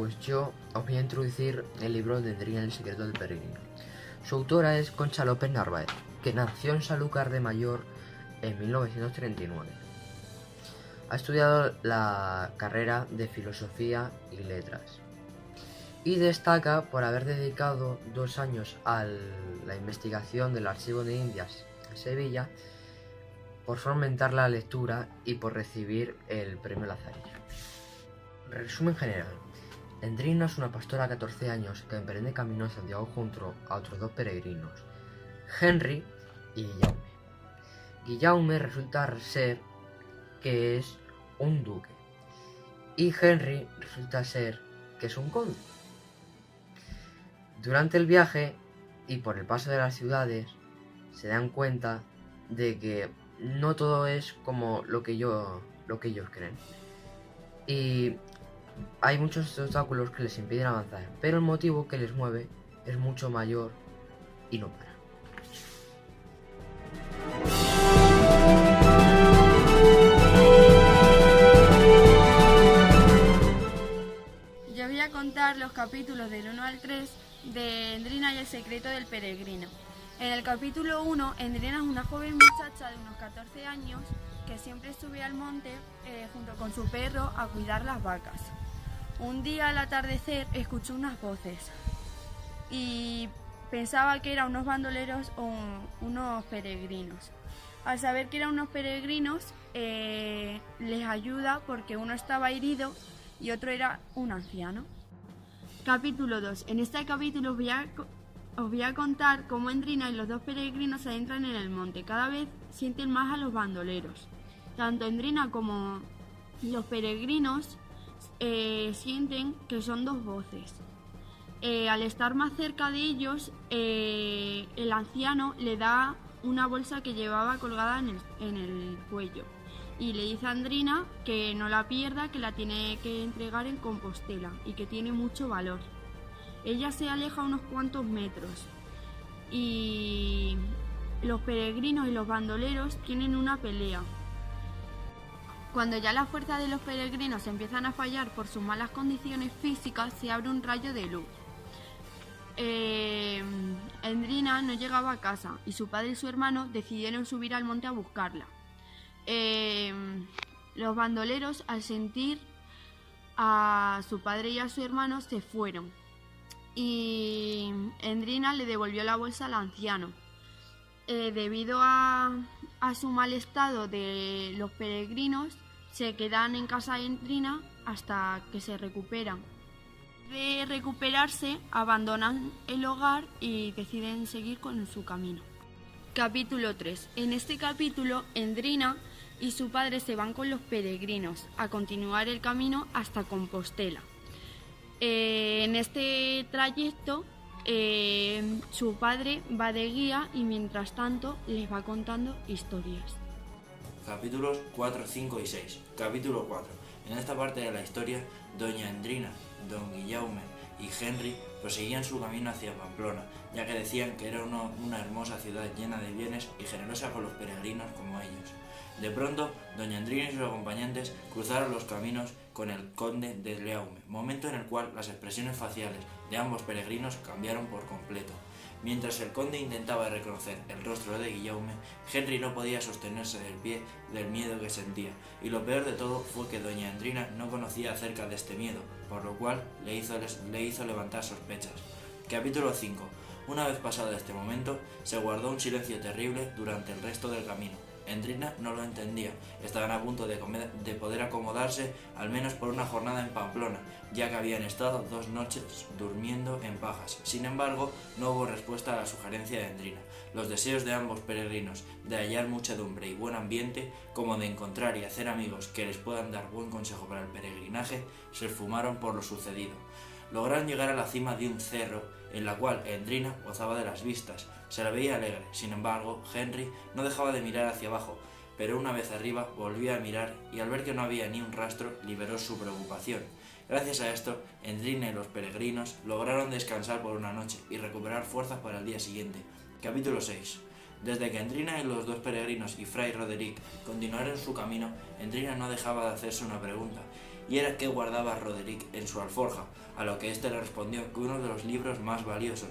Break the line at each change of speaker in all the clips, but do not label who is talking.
pues yo os voy a introducir el libro de Endrina, el secreto del peregrino. Su autora es Concha López Narváez, que nació en Sanlúcar de Mayor en 1939. Ha estudiado la carrera de Filosofía y Letras y destaca por haber dedicado 2 años a la investigación del Archivo de Indias en Sevilla, por fomentar la lectura y por recibir el premio Lazarillo. Resumen general. Endrina es una pastora de 14 años que emprende camino a Santiago junto a otros 2 peregrinos, Henry y Guillaume. Guillaume resulta ser que es un duque y Henry resulta ser que es un conde. Durante el viaje y por el paso de las ciudades se dan cuenta de que no todo es como lo que ellos creen. Y hay muchos obstáculos que les impiden avanzar, pero el motivo que les mueve es mucho mayor y no para.
Yo voy a contar los capítulos del 1 al 3 de Endrina y el secreto del peregrino. En el capítulo 1, Endrina es una joven muchacha de unos 14 años que siempre sube al monte junto con su perro a cuidar las vacas. Un día al atardecer escuchó unas voces y pensaba que eran unos bandoleros o unos peregrinos. Al saber que eran unos peregrinos, les ayuda porque uno estaba herido y otro era un anciano. Capítulo 2. En este capítulo os voy a contar cómo Endrina y los 2 peregrinos se adentran en el monte. Cada vez sienten más a los bandoleros. Tanto Endrina como los peregrinos sienten que son 2 voces. Al estar más cerca de ellos, el anciano le da una bolsa que llevaba colgada en el cuello y le dice a Endrina que no la pierda, que la tiene que entregar en Compostela y que tiene mucho valor. Ella se aleja unos cuantos metros y los peregrinos y los bandoleros tienen una pelea. Cuando ya las fuerzas de los peregrinos empiezan a fallar por sus malas condiciones físicas, se abre un rayo de luz. Endrina no llegaba a casa y su padre y su hermano decidieron subir al monte a buscarla. Los bandoleros, al sentir a su padre y a su hermano, se fueron y Endrina le devolvió la bolsa al anciano. Debido a su mal estado de los peregrinos, se quedan en casa de Endrina hasta que se recuperan. De recuperarse, abandonan el hogar y deciden seguir con su camino. Capítulo 3. En este capítulo, Endrina y su padre se van con los peregrinos a continuar el camino hasta Compostela. En este trayecto, su padre va de guía y mientras tanto les va contando historias.
Capítulos 4, 5 y 6. Capítulo 4. En esta parte de la historia, doña Endrina, don Guillaume y Henry proseguían su camino hacia Pamplona, ya que decían que era una hermosa ciudad llena de bienes y generosa con los peregrinos como ellos. De pronto, doña Endrina y sus acompañantes cruzaron los caminos con el conde de Leaume, momento en el cual las expresiones faciales de ambos peregrinos cambiaron por completo. Mientras el conde intentaba reconocer el rostro de Guillaume, Henry no podía sostenerse del pie del miedo que sentía, y lo peor de todo fue que doña Endrina no conocía acerca de este miedo, por lo cual le hizo levantar sospechas. Capítulo 5. Una vez pasado este momento, se guardó un silencio terrible durante el resto del camino. Endrina no lo entendía. Estaban a punto de poder acomodarse al menos por una jornada en Pamplona, ya que habían estado 2 noches durmiendo en pajas. Sin embargo, no hubo respuesta a la sugerencia de Endrina. Los deseos de ambos peregrinos de hallar muchedumbre y buen ambiente, como de encontrar y hacer amigos que les puedan dar buen consejo para el peregrinaje, se esfumaron por lo sucedido. Lograron llegar a la cima de un cerro, en la cual Endrina gozaba de las vistas. Se la veía alegre. Sin embargo, Henry no dejaba de mirar hacia abajo, pero una vez arriba volvió a mirar y al ver que no había ni un rastro, liberó su preocupación. Gracias a esto, Endrina y los peregrinos lograron descansar por una noche y recuperar fuerzas para el día siguiente. Capítulo 6. Desde que Endrina y los 2 peregrinos y Fray Roderick continuaron su camino, Endrina no dejaba de hacerse una pregunta, y era qué guardaba Roderick en su alforja, a lo que éste le respondió que uno de los libros más valiosos,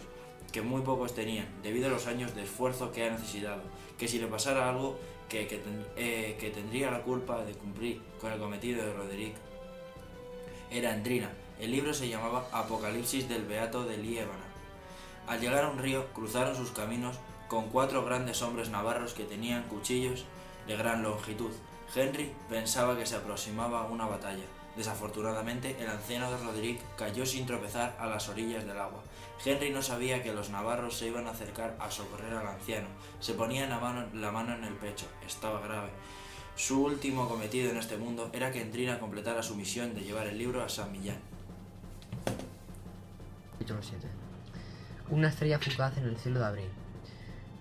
que muy pocos tenían, debido a los años de esfuerzo que ha necesitado, que si le pasara algo, que tendría la culpa de cumplir con el cometido de Roderick era Endrina. El libro se llamaba Apocalipsis del Beato de Liébana. Al llegar a un río, cruzaron sus caminos con 4 grandes hombres navarros que tenían cuchillos de gran longitud. Henry pensaba que se aproximaba una batalla. Desafortunadamente, el anciano de Roderick cayó sin tropezar a las orillas del agua. Henry no sabía que los navarros se iban a acercar a socorrer al anciano. Se ponía la mano en el pecho. Estaba grave. Su último cometido en este mundo era que Endrina completara su misión de llevar el libro a San Millán.
Capítulo 7. Una estrella fugaz en el cielo de abril.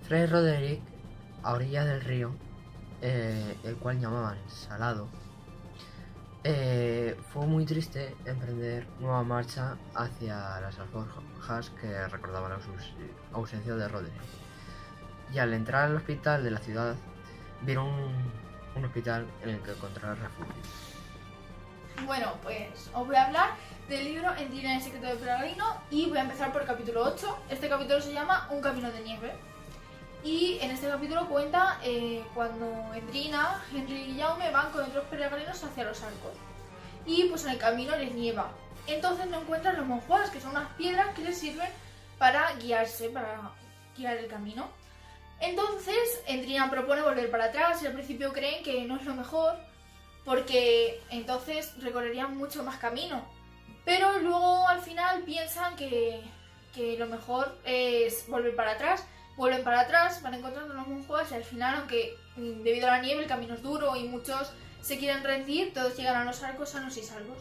Fray Roderick, a orillas del río, el cual llamaban Salado, fue muy triste emprender nueva marcha hacia las alforjas que recordaban la ausencia de Roderick. Y al entrar al hospital de la ciudad, vieron un hospital en el que encontrar refugio.
Bueno, pues os voy a hablar del libro Endrina y el secreto del peregrino y voy a empezar por el capítulo 8. Este capítulo se llama Un camino de nieve. Y en este capítulo cuenta cuando Endrina, Henry y Guillaume van con otros peregrinos hacia los arcos. Y pues en el camino les nieva. Entonces no encuentran los monjuas, que son unas piedras que les sirven para guiarse, para guiar el camino. Entonces Endrina propone volver para atrás y al principio creen que no es lo mejor porque entonces recorrerían mucho más camino. Pero luego al final piensan que lo mejor es volver para atrás. Vuelven para atrás, van encontrando los monjuas y al final, aunque debido a la nieve el camino es duro y muchos se quieren rendir, todos llegan a los arcos sanos y salvos.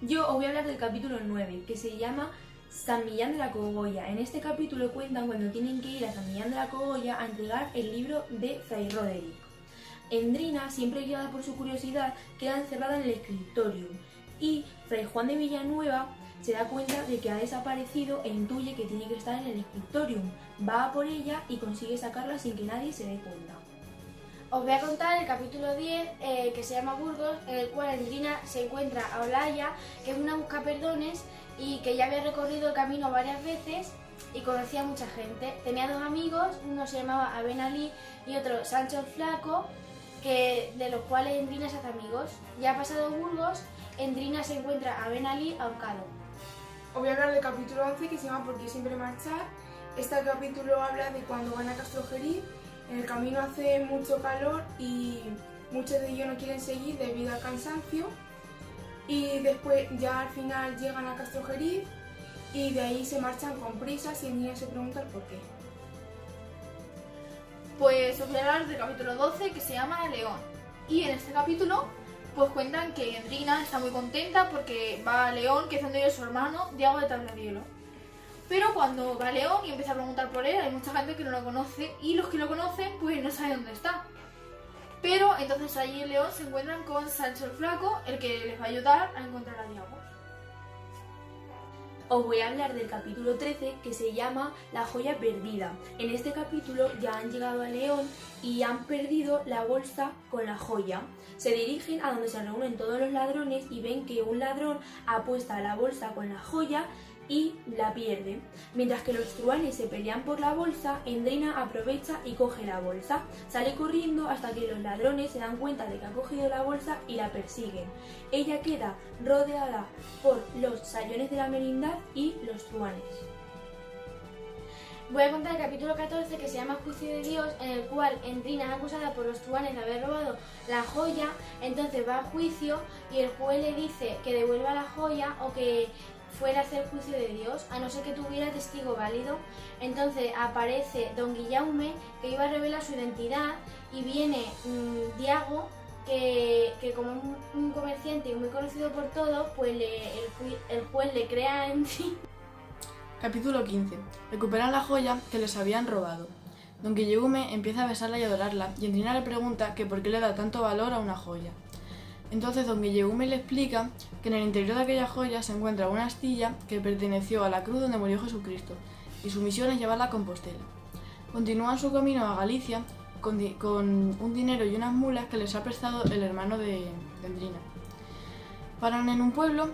Yo os voy a hablar del capítulo 9, que se llama San Millán de la Cogolla. En este capítulo cuentan cuando tienen que ir a San Millán de la Cogolla a entregar el libro de Fray Roderick. Endrina, siempre guiada por su curiosidad, queda encerrada en el escritorium y Fray Juan de Villanueva se da cuenta de que ha desaparecido e intuye que tiene que estar en el escritorium. Va a por ella y consigue sacarla sin que nadie se dé cuenta.
Os voy a contar el capítulo 10 que se llama Burgos, en el cual Endrina se encuentra a Olaya, que es una buscaperdones y que ya había recorrido el camino varias veces y conocía a mucha gente. Tenía 2 amigos, uno se llamaba Aben Ali y otro Sancho el Flaco, de los cuales Endrina se hace amigos. Ya pasado Burgos, Endrina se encuentra a Aben Ali ahorcado.
Os voy a hablar del capítulo 11 que se llama ¿Por qué siempre marchar? Este capítulo habla de cuando van a Castrojeriz. En el camino hace mucho calor y muchos de ellos no quieren seguir debido al cansancio. Y después ya al final llegan a Castrojeriz y de ahí se marchan con prisas y el niño se pregunta el por qué.
Pues os voy a hablar del capítulo 12 que se llama León. Y en este capítulo pues cuentan que Endrina está muy contenta porque va a León, que es donde vive su hermano, Diago de Tablacielo. Pero cuando va a León y empieza a preguntar por él, hay mucha gente que no lo conoce y los que lo conocen pues no saben dónde está. Pero entonces allí en León se encuentran con Sancho el Flaco, el que les va a ayudar a encontrar a Diago.
Os voy a hablar del capítulo 13 que se llama La joya perdida. En este capítulo ya han llegado a León y han perdido la bolsa con la joya. Se dirigen a donde se reúnen todos los ladrones y ven que un ladrón apuesta la bolsa con la joya y la pierde. Mientras que los truhanes se pelean por la bolsa, Endrina aprovecha y coge la bolsa. Sale corriendo hasta que los ladrones se dan cuenta de que ha cogido la bolsa y la persiguen. Ella queda rodeada por los sayones de la merindad y los truhanes.
Voy a contar el capítulo 14 que se llama Juicio de Dios, en el cual Endrina es acusada por los truhanes de haber robado la joya. Entonces va a juicio y el juez le dice que devuelva la joya o que fuera a hacer juicio de Dios, a no ser que tuviera testigo válido. Entonces aparece Don Guillaume, que iba a revelar su identidad, y viene Diago, que como es un comerciante y muy conocido por todos, pues el juez le crea a Endrina.
Capítulo 15. Recuperan la joya que les habían robado. Don Guillaume empieza a besarla y adorarla, y Endrina le pregunta que por qué le da tanto valor a una joya. Entonces Don Guillaume le explica que en el interior de aquella joya se encuentra una astilla que perteneció a la cruz donde murió Jesucristo, y su misión es llevarla a Compostela. Continúan su camino a Galicia con un dinero y unas mulas que les ha prestado el hermano de Endrina. Paran en un pueblo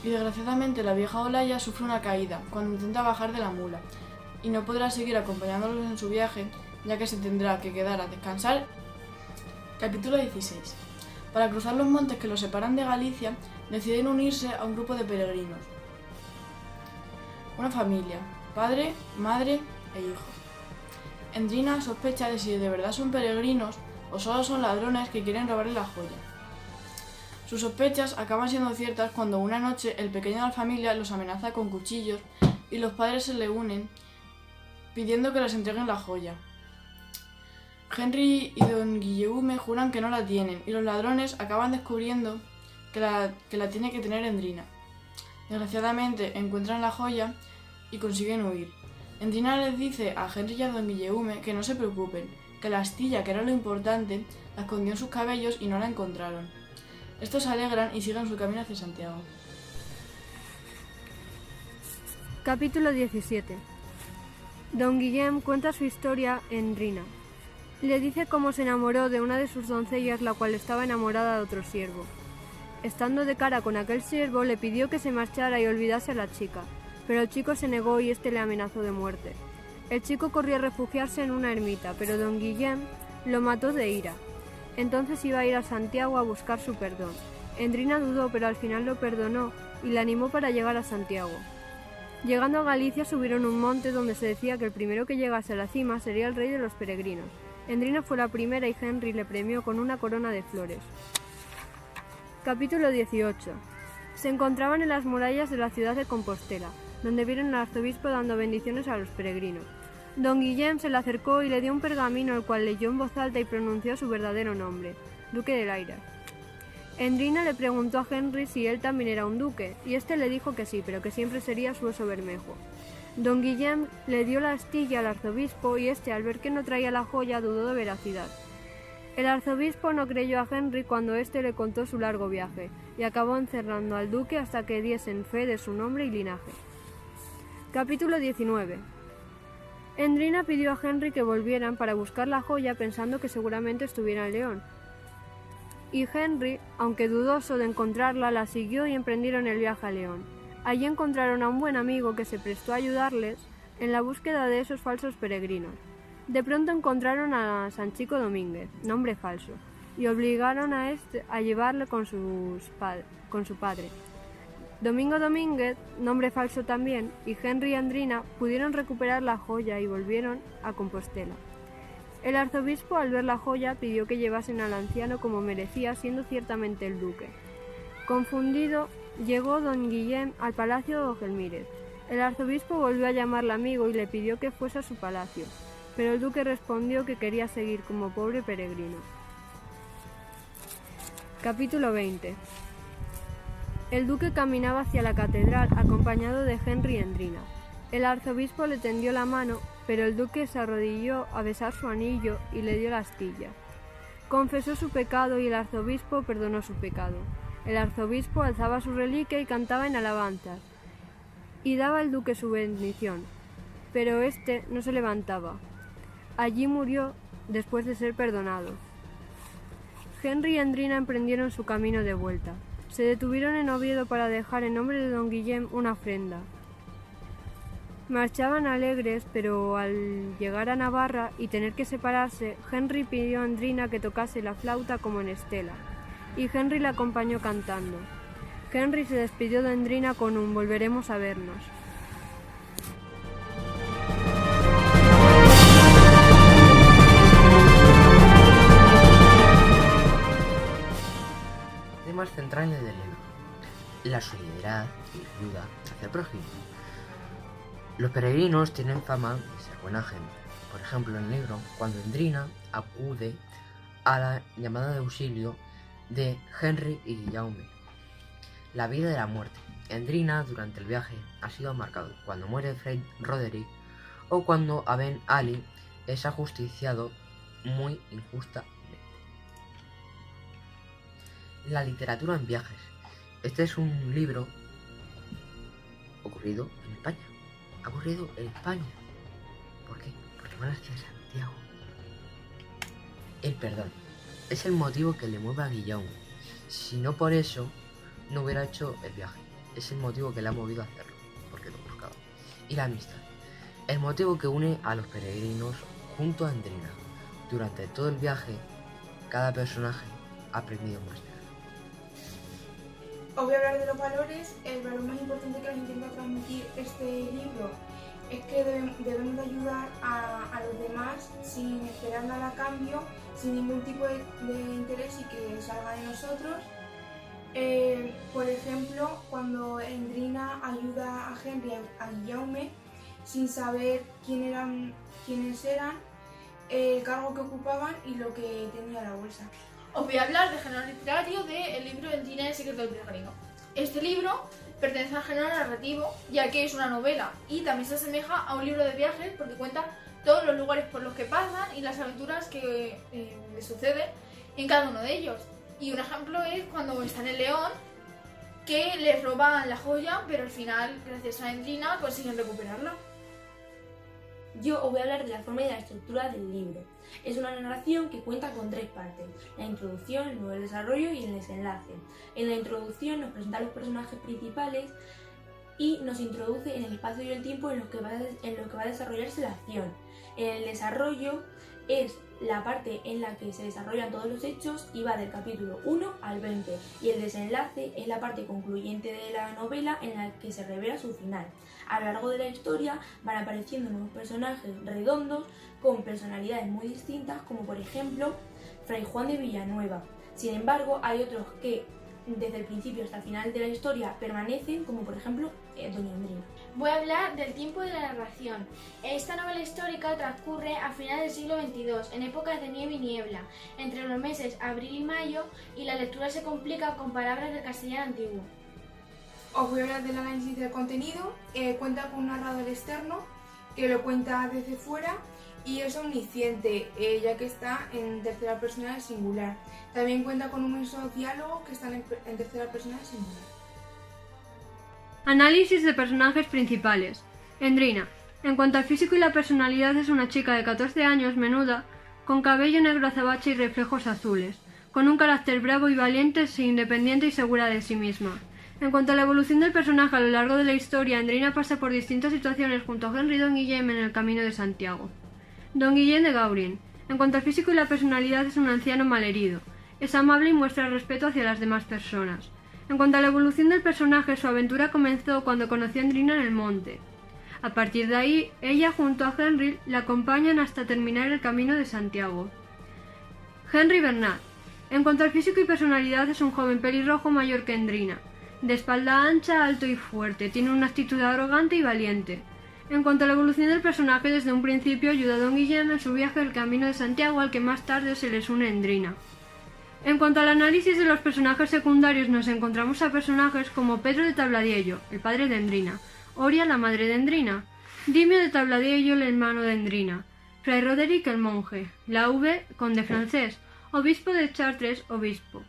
y desgraciadamente la vieja Olaya sufre una caída cuando intenta bajar de la mula y no podrá seguir acompañándolos en su viaje, ya que se tendrá que quedar a descansar. Capítulo 16. Para cruzar los montes que los separan de Galicia, deciden unirse a un grupo de peregrinos. Una familia, padre, madre e hijo. Endrina sospecha de si de verdad son peregrinos o solo son ladrones que quieren robarle la joya. Sus sospechas acaban siendo ciertas cuando una noche el pequeño de la familia los amenaza con cuchillos y los padres se le unen pidiendo que les entreguen la joya. Henry y don Guillaume juran que no la tienen y los ladrones acaban descubriendo que la tiene que tener Endrina. Desgraciadamente encuentran la joya y consiguen huir. Endrina les dice a Henry y a don Guillaume que no se preocupen, que la astilla, que era lo importante, la escondió en sus cabellos y no la encontraron. Estos se alegran y siguen su camino hacia Santiago.
Capítulo 17. Don Guillem cuenta su historia a Endrina. Le dice cómo se enamoró de una de sus doncellas, la cual estaba enamorada de otro siervo. Estando de cara con aquel siervo, le pidió que se marchara y olvidase a la chica, pero el chico se negó y éste le amenazó de muerte. El chico corrió a refugiarse en una ermita, pero don Guillem lo mató de ira. Entonces iba a ir a Santiago a buscar su perdón. Endrina dudó, pero al final lo perdonó y le animó para llegar a Santiago. Llegando a Galicia subieron un monte donde se decía que el primero que llegase a la cima sería el rey de los peregrinos. Endrina fue la primera y Henry le premió con una corona de flores. Capítulo 18. Se encontraban en las murallas de la ciudad de Compostela, donde vieron al arzobispo dando bendiciones a los peregrinos. Don Guillem se le acercó y le dio un pergamino, el cual leyó en voz alta y pronunció su verdadero nombre, Duque de Laira. Endrina le preguntó a Henry si él también era un duque, y éste le dijo que sí, pero que siempre sería su oso Bermejo. Don Guillem le dio la astilla al arzobispo y éste, al ver que no traía la joya, dudó de veracidad. El arzobispo no creyó a Henry cuando éste le contó su largo viaje, y acabó encerrando al duque hasta que diesen fe de su nombre y linaje. Capítulo 19. Endrina pidió a Henry que volvieran para buscar la joya, pensando que seguramente estuviera en León. Y Henry, aunque dudoso de encontrarla, la siguió y emprendieron el viaje a León. Allí encontraron a un buen amigo que se prestó a ayudarles en la búsqueda de esos falsos peregrinos. De pronto encontraron a Sanchico Domínguez, nombre falso, y obligaron a este a llevarle con su padre. Domingo Domínguez, nombre falso también, y Henry y Endrina pudieron recuperar la joya y volvieron a Compostela. El arzobispo, al ver la joya, pidió que llevasen al anciano como merecía, siendo ciertamente el duque. Confundido, llegó don Guillem al palacio de Ogelmírez. El arzobispo volvió a llamarle amigo y le pidió que fuese a su palacio, pero el duque respondió que quería seguir como pobre peregrino. Capítulo 20. El duque caminaba hacia la catedral acompañado de Henry y Endrina. El arzobispo le tendió la mano, pero el duque se arrodilló a besar su anillo y le dio la astilla. Confesó su pecado y el arzobispo perdonó su pecado. El arzobispo alzaba su reliquia y cantaba en alabanzas, y daba al duque su bendición, pero éste no se levantaba. Allí murió después de ser perdonado. Henry y Endrina emprendieron su camino de vuelta. Se detuvieron en Oviedo para dejar en nombre de don Guillem una ofrenda. Marchaban alegres, pero al llegar a Navarra y tener que separarse, Henry pidió a Endrina que tocase la flauta como en Estela, y Henry la acompañó cantando. Henry se despidió de Endrina con un «volveremos a vernos».
Temas centrales del libro: la solidaridad y la ayuda hacia el prójimo. Los peregrinos tienen fama de ser buena gente. Por ejemplo, en el libro, cuando Endrina acude a la llamada de auxilio de Henry y Guillaume. La vida y la muerte. Endrina durante el viaje ha sido marcado cuando muere Fray Roderick o cuando Aben Ali es ajusticiado muy injustamente. La literatura en viajes. Este es un libro ocurrido en España. Ha ocurrido en España. ¿Por qué? Porque van hacia Santiago. El perdón es el motivo que le mueve a Guillaume. Si no por eso, no hubiera hecho el viaje. Es el motivo que le ha movido a hacerlo, porque lo buscaba. Y la amistad. El motivo que une a los peregrinos junto a Endrina. Durante todo el viaje, cada personaje ha aprendido más de él.
Os voy a hablar de los valores. El valor más importante que nos intenta transmitir este libro es que debemos de ayudar a los demás sin esperar nada a cambio, sin ningún tipo de interés y que salga de nosotros. Por ejemplo, cuando Endrina ayuda a Henry a Guillaume sin saber quiénes eran, el cargo que ocupaban y lo que tenía la bolsa.
Os voy a hablar del género literario del libro Endrina y el secreto del peregrino. Este libro pertenece al género narrativo, ya que es una novela y también se asemeja a un libro de viajes porque cuenta todos los lugares por los que pasan y las aventuras que le suceden en cada uno de ellos. Y un ejemplo es cuando está en el León, que les roban la joya, pero al final, gracias a Endrina, consiguen recuperarla.
Yo os voy a hablar de la forma y de la estructura del libro. Es una narración que cuenta con 3 partes: la introducción, luego el desarrollo y el desenlace. En la introducción nos presenta a los personajes principales y nos introduce en el espacio y el tiempo en lo que va a desarrollarse la acción. El desarrollo es la parte en la que se desarrollan todos los hechos y va del capítulo 1 al 20, y el desenlace es la parte concluyente de la novela en la que se revela su final. A lo largo de la historia van apareciendo nuevos personajes redondos con personalidades muy distintas, como por ejemplo Fray Juan de Villanueva. Sin embargo, hay otros que desde el principio hasta el final de la historia permanecen, como por ejemplo Doña Endrina.
Voy a hablar del tiempo de la narración. Esta novela histórica transcurre a finales del siglo XXII, en épocas de nieve y niebla, entre los meses abril y mayo, y la lectura se complica con palabras del castellano antiguo.
Os voy a hablar del análisis del contenido. Cuenta con un narrador externo que lo cuenta desde fuera y es omnisciente, ya que está en tercera persona singular. También cuenta con un mensaje diálogo que está en tercera persona singular.
Análisis de personajes principales. Endrina. En cuanto al físico y la personalidad, es una chica de 14 años, menuda, con cabello negro azabache y reflejos azules, con un carácter bravo y valiente, independiente y segura de sí misma. En cuanto a la evolución del personaje a lo largo de la historia, Endrina pasa por distintas situaciones junto a Henry y Don Guillem en el Camino de Santiago. Don Guillem de Gaurin. En cuanto al físico y la personalidad, es un anciano malherido. Es amable y muestra respeto hacia las demás personas. En cuanto a la evolución del personaje, su aventura comenzó cuando conoció a Endrina en el monte. A partir de ahí, ella junto a Henry la acompañan hasta terminar el Camino de Santiago. Henry Bernat. En cuanto al físico y personalidad, es un joven pelirrojo mayor que Endrina. De espalda ancha, alto y fuerte, tiene una actitud arrogante y valiente. En cuanto a la evolución del personaje, desde un principio ayuda a Don Guillem en su viaje al Camino de Santiago, al que más tarde se les une Endrina. En cuanto al análisis de los personajes secundarios, nos encontramos a personajes como Pedro de Tabladiello, el padre de Endrina, Oria, la madre de Endrina, Dimio de Tabladiello, el hermano de Endrina, Fray Roderick, el monje, Lauve, conde francés, obispo de Chartres, obispo,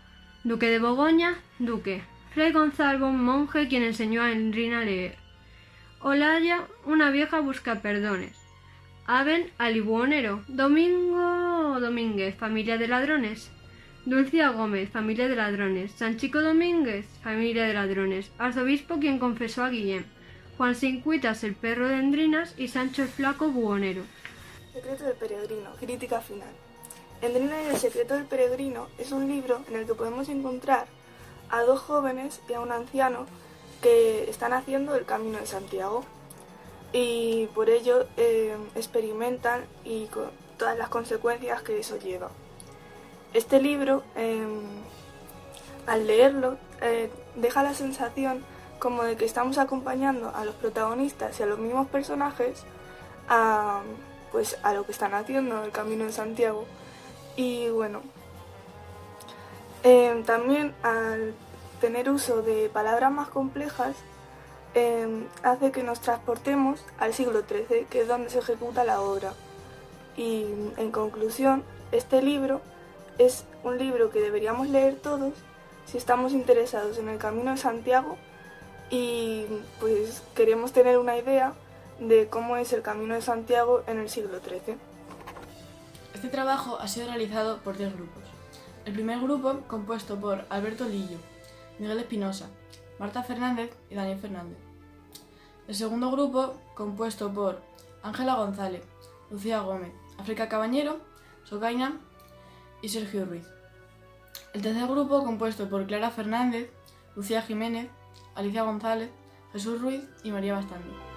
duque de Bogoña, duque, Fray Gonzalvo, monje, quien enseñó a Endrina a leer, Olaya, una vieja busca perdones, Aben, alibuonero, Domingo Domínguez, familia de ladrones, Dulcia Gómez, familia de ladrones, Sanchico Domínguez, familia de ladrones, arzobispo quien confesó a Guillem, Juan Sincuitas, el perro de Endrinas, y Sancho el flaco, buhonero.
Secreto del peregrino, crítica final. Endrina y el secreto del peregrino es un libro en el que podemos encontrar a 2 jóvenes y a un anciano que están haciendo el Camino de Santiago y por ello experimentan y con todas las consecuencias que eso lleva. Este libro, al leerlo, deja la sensación como de que estamos acompañando a los protagonistas y a los mismos personajes a lo que están haciendo el Camino de Santiago. Y bueno, también al tener uso de palabras más complejas, hace que nos transportemos al siglo XIII, que es donde se ejecuta la obra. Y en conclusión, este libro es un libro que deberíamos leer todos si estamos interesados en el Camino de Santiago y pues queremos tener una idea de cómo es el Camino de Santiago en el siglo XIII.
Este trabajo ha sido realizado por 3 grupos. El primer grupo, compuesto por Alberto Lillo, Miguel Espinosa, Marta Fernández y Daniel Fernández. El segundo grupo, compuesto por Ángela González, Lucía Gómez, África Cabañero, Socaina y Sergio Ruiz. El tercer grupo, compuesto por Clara Fernández, Lucía Jiménez, Alicia González, Jesús Ruiz y María Bastante.